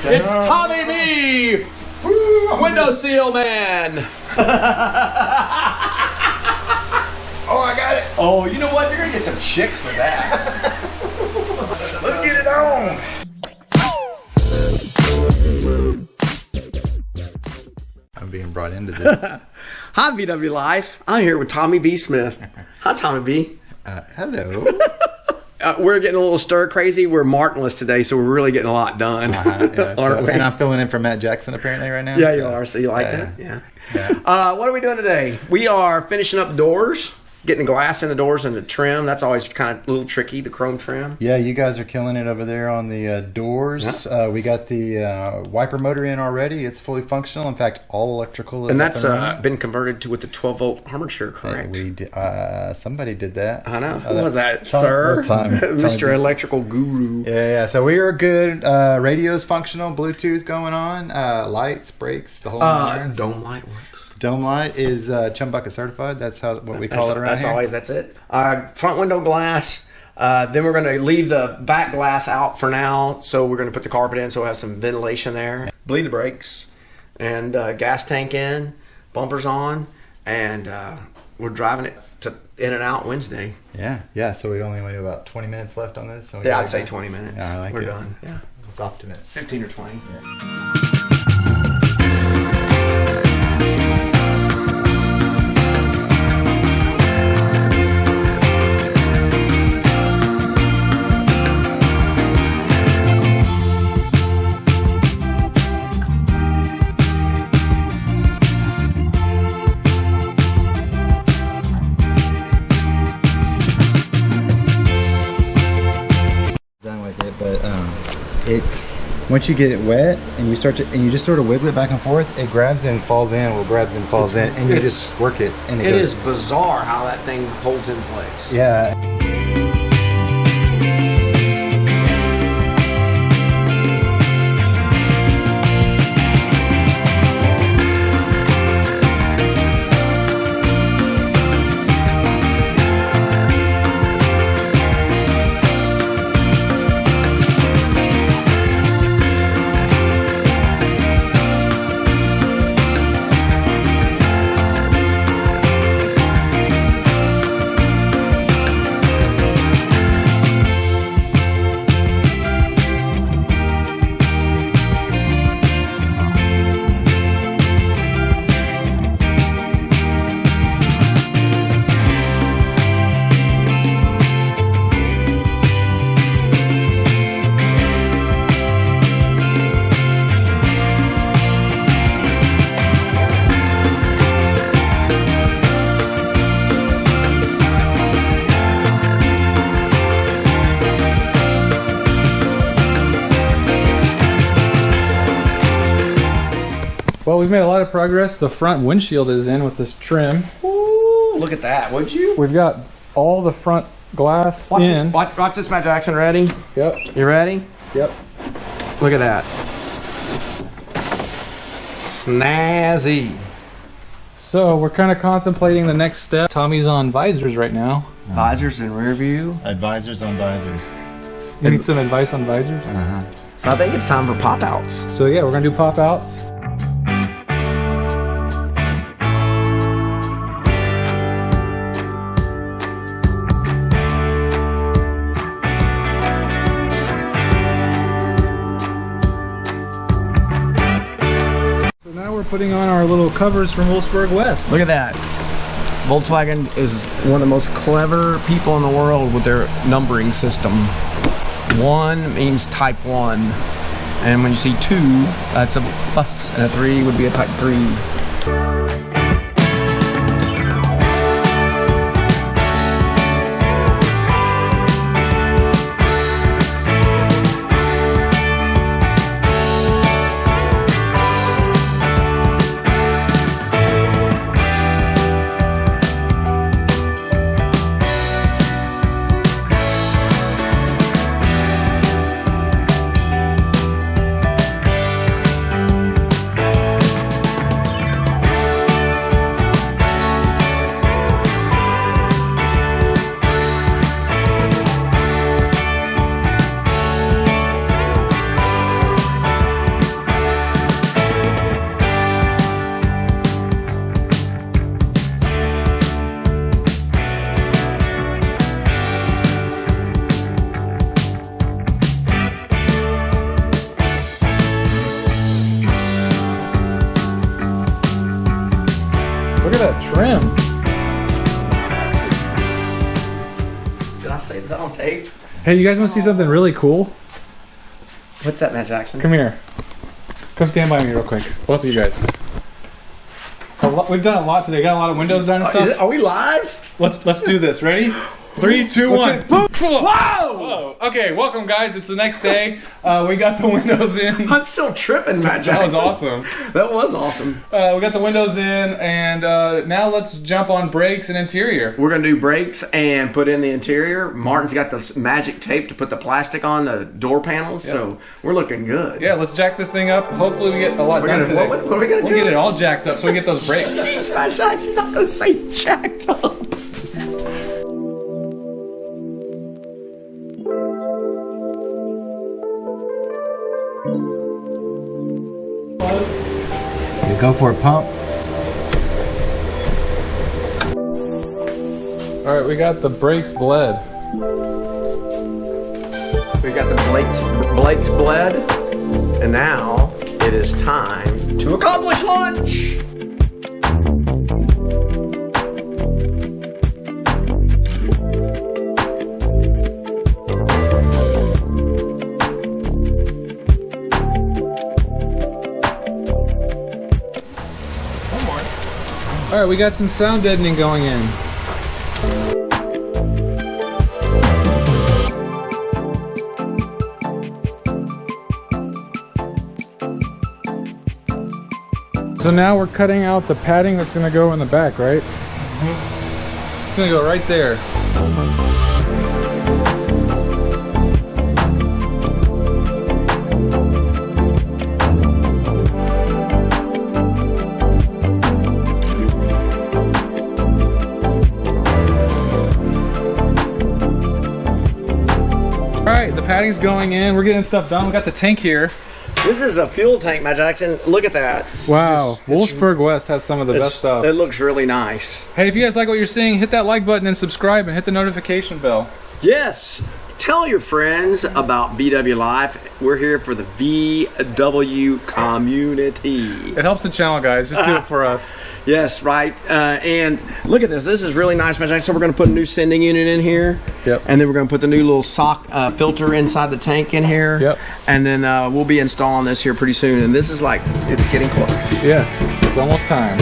It's Tommy B, Windowsill Man. Oh, I got it. Oh, you know what? You're gonna get some chicks with that. Let's get it on. I'm being brought into this. Hi, VW Life. I'm here with Tommy B. Smith. Hi, Tommy B. Hello. We're getting a little stir crazy. We're Martinless today, so we're really getting a lot done. And I'm filling in for Matt Jackson apparently right now. Yeah, you are. So you like that? Yeah. What are we doing today? We are finishing up doors, getting the glass in the doors and the trim. That's always kind of a little tricky, the chrome trim. Yeah, you guys are killing it over there on the doors. Yeah. We got the wiper motor in already. It's fully functional. In fact, all electrical is and that's been converted to with the 12-volt armature, correct? Somebody did that. I know. Who was that, sir? Mr. Electrical Guru. Yeah. So we are good. Radio's functional. Bluetooth going on. Lights, brakes, the whole nine. Dome light works. Dome light is Chumbucket certified. That's what we call it around here. That's it. Front window glass. Then we're going to leave the back glass out for now. So we're going to put the carpet in so we'll have some ventilation there. Bleed the brakes. And gas tank in. Bumpers on. And we're driving it in and out Wednesday. Yeah. So we only have about 20 minutes left on this. So I'd say 20 minutes. Yeah, I like we're it. Done. Yeah. It's optimist. 15 or 20. Yeah. Once you get it wet and you just sort of wiggle it back and forth, it grabs and falls in, and you just work it. And it is bizarre how that thing holds in place. Yeah. Well, we've made a lot of progress. The front windshield is in with this trim. Ooh, look at that, would you? We've got all the front glass in. Watch this, Matt Jackson. Ready? Yep. You ready? Yep. Look at that. Snazzy. So we're kind of contemplating the next step. Tommy's on visors right now. Visors and rear view. Advisors on visors. You need some advice on visors? So I think it's time for pop-outs. So yeah, we're going to do pop-outs. Putting on our little covers from Wolfsburg West. Look at that. Volkswagen is one of the most clever people in the world with their numbering system. 1 means type 1. And when you see 2, that's a bus. And a 3 would be a type 3. trim. Did I say, is that on tape? Hey, you guys want to see something really cool? What's that, Matt Jackson? Come here. Come stand by me real quick. Both of you guys. We've done a lot today. Got a lot of windows done and stuff. Are we live? Let's do this. Ready? 3, 2, 1. Boom! Whoa! Whoa! Okay, welcome guys. It's the next day. We got the windows in. I'm still tripping, Matt Jackson. That was awesome. That was awesome. We got the windows in, and now let's jump on brakes and interior. We're going to do brakes and put in the interior. Martin's got the magic tape to put the plastic on the door panels, so we're looking good. Yeah, let's jack this thing up. Hopefully we get a lot done today. What are we going to do? We'll get it all jacked up so we get those brakes. Jeez, Matt Jackson, you're not going to say jacked up. You go for a pump. All right, we got the brakes bled. We got the Blake bled, and now it is time to accomplish lunch. All right, we got some sound deadening going in. So now we're cutting out the padding that's going to go in the back, right? Mm-hmm. It's going to go right there. Alright, the padding's going in. We're getting stuff done. We got the tank here. This is a fuel tank, Matt Jackson. Look at that. Wow. Wolfsburg West has some of the best stuff. It looks really nice. Hey, if you guys like what you're seeing, hit that like button and subscribe and hit the notification bell. Yes. Tell your friends about VW Life. We're here for the VW community. It helps the channel, guys. Just do it for us. Yes, right. And look at this. This is really nice, Matt Jackson. So we're going to put a new sending unit in here. Yep. And then we're going to put the new little sock filter inside the tank in here. Yep. And then we'll be installing this here pretty soon. And this is like, it's getting close. Yes, it's almost time.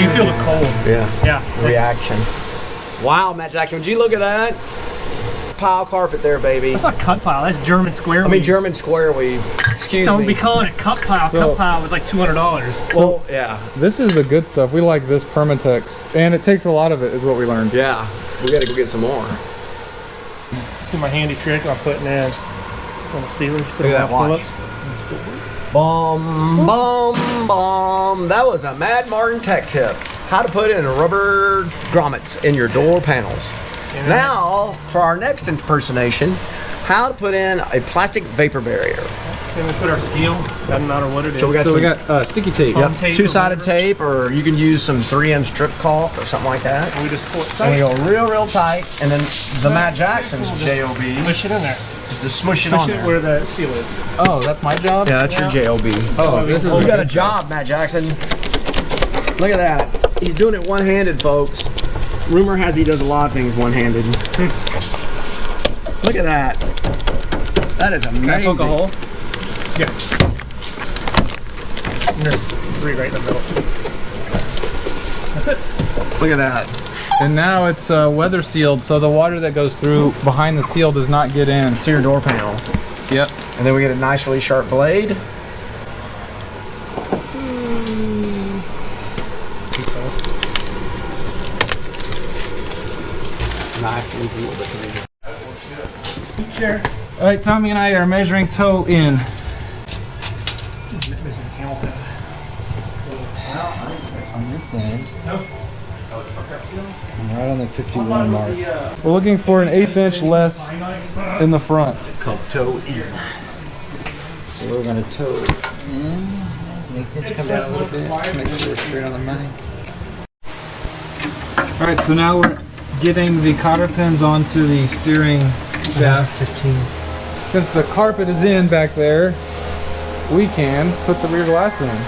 You feel the cold. Yeah. Reaction. Wow, Matt Jackson, would you look at that? Pile carpet there, baby. That's not cut pile. That's German square. I mean, German square weave. Excuse Don't me. be calling it cut pile. Cut pile was like $200. Well, yeah. This is the good stuff. We like this Permatex, and it takes a lot of it, is what we learned. Yeah. We got to go get some more. See my handy trick I'm putting in little sealers. Put Look at that, watch. Bomb, bomb, bomb. That was a Mad Martin tech tip. How to put in rubber grommets in your door panels. Now, for our next impersonation, how to put in a plastic vapor barrier. Then we put our seal. Doesn't matter what it is. So we got So we got sticky tape. Yep. Tape or two-sided whatever. tape, or you can use some 3M strip caulk or something like that. And we just pull it And we tight. go real, real tight, and then the Matt Jackson's JOB, Push it in there. just smush it Push on it there. where the seal is. Oh, that's my job? Yeah, that's your JOB. Oh, this is You got a job, Matt Jackson. Look at that. He's doing it one-handed, folks. Rumor has he does a lot of things one-handed. Look at that. That is amazing. Can I poke a hole? Yeah. And there's 3 right in the middle. That's it. Look at that. And now it's weather sealed, so the water that goes through behind the seal does not get in. To your door panel. Yep. And then we get a nice, really sharp blade. Knife needs a little bit of Scoop chair. All right, Tommy and I are measuring toe in. On this end, Nope. I'm right on the 51 mark. We're looking for an 1/8 inch less in the front. It's called toe in. So we're going to toe in. Does an 1/8 inch come down a little bit to make sure we're straight on the money? All right, so now we're getting the cotter pins onto the steering shaft. 15. Since the carpet is in back there, we can put the rear glass in.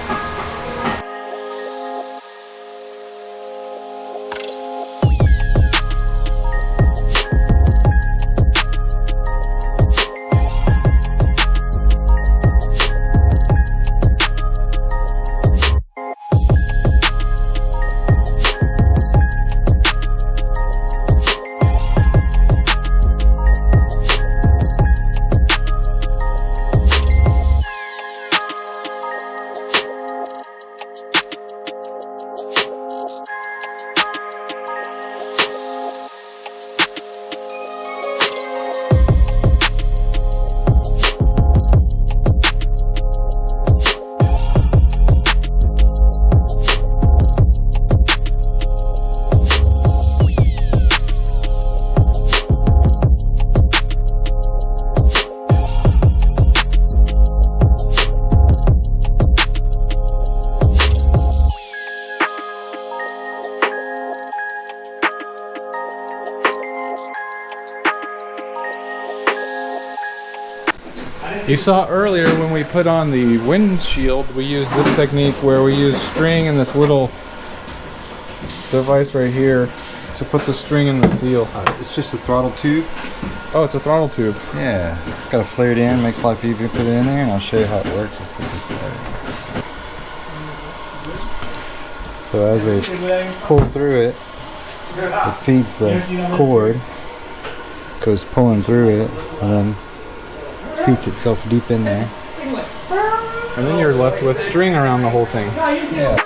You saw earlier when we put on the windshield, we used this technique where we use string and this little device right here to put the string in the seal. It's just a throttle tube. Oh, it's a throttle tube. Yeah, it's got a flared end, makes life easier to put it in there, and I'll show you how it works. Let's get this started. So as we pull through it, it feeds the cord, goes pulling through it, and then seats itself deep in there. And then you're left with string around the whole thing. Yeah.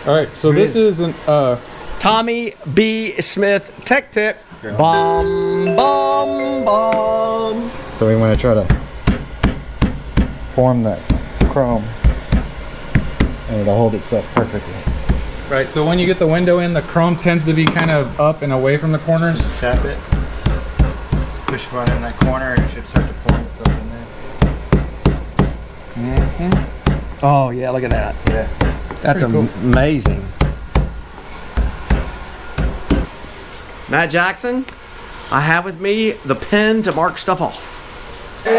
All right, so this is an Tommy B. Smith Tech Tip. Bum, bum, bum. So we want to try to form that chrome, and it'll hold itself perfectly. right. So when you get the window in, the chrome tends to be kind of up and away from the corners. Just tap it, push one in that corner, and it should start to form itself in there. Mm-hmm. Oh yeah, look at that. Yeah. That's Pretty cool. amazing. Matt Jackson, I have with me the pen to mark stuff off. It's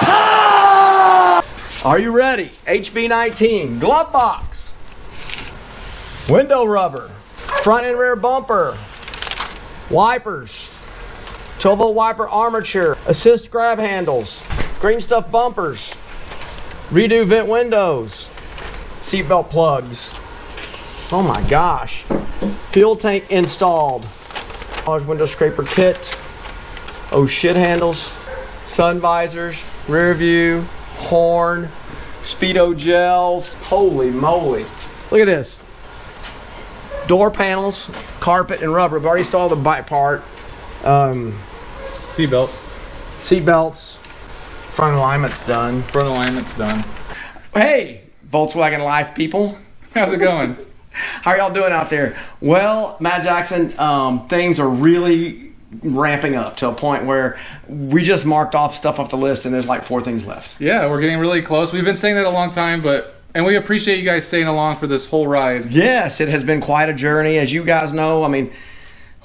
time! Are you ready? HB19, glove box, window rubber, front and rear bumper, wipers, 12-volt wiper armature, assist grab handles, green stuff bumpers, redo vent windows, seatbelt plugs. Oh my gosh. Fuel tank installed. Window scraper kit. Oh shit handles. Sun visors. Rear view. Horn. Speedo gels. Holy moly. Look at this. Door panels. Carpet and rubber. We've already installed the bike part. Seatbelts. Seat belts. Front alignment's done. Front alignment's done. Hey, Volkswagen Life people. How's it going? How are y'all doing out there? Well, Matt Jackson, things are really ramping up to a point where we just marked off stuff off the list and there's like 4 things left. Yeah, we're getting really close. We've been saying that a long time, and we appreciate you guys staying along for this whole ride. Yes, it has been quite a journey. As you guys know, I mean,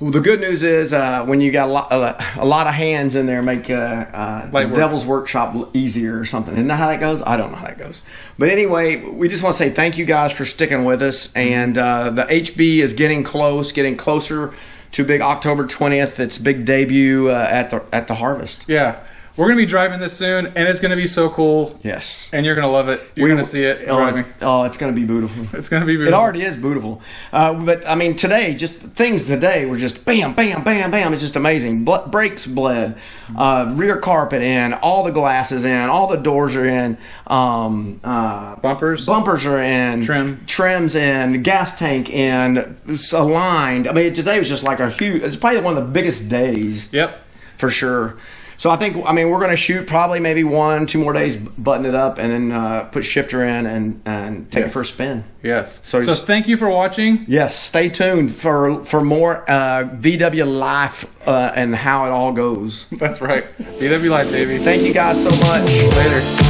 the good news is when you got a lot of hands in there, make Devil's Workshop easier or something. Isn't that how that goes? I don't know how that goes. But anyway, we just want to say thank you guys for sticking with us. And the HB is getting closer to big October 20th. It's big debut at the Harvest. Yeah. We're going to be driving this soon, and it's going to be so cool. Yes. And you're going to love it. You're going to see it driving. Oh, it's going to be beautiful. It's going to be beautiful. It already is beautiful. But, I mean, things today were just bam, bam, bam, bam. It's just amazing. Brakes bled. Rear carpet in. All the glasses in. All the doors are in. Bumpers are in. Trims in. Gas tank in. It's aligned. I mean, today was just like it's probably one of the biggest days. Yep. For sure. So we're going to shoot probably maybe 1-2 more days, button it up, and then put shifter in and take it for a spin. Yes. So thank you for watching. Yes. Stay tuned for more VW life and how it all goes. That's right. VW life, baby. Thank you guys so much. Later.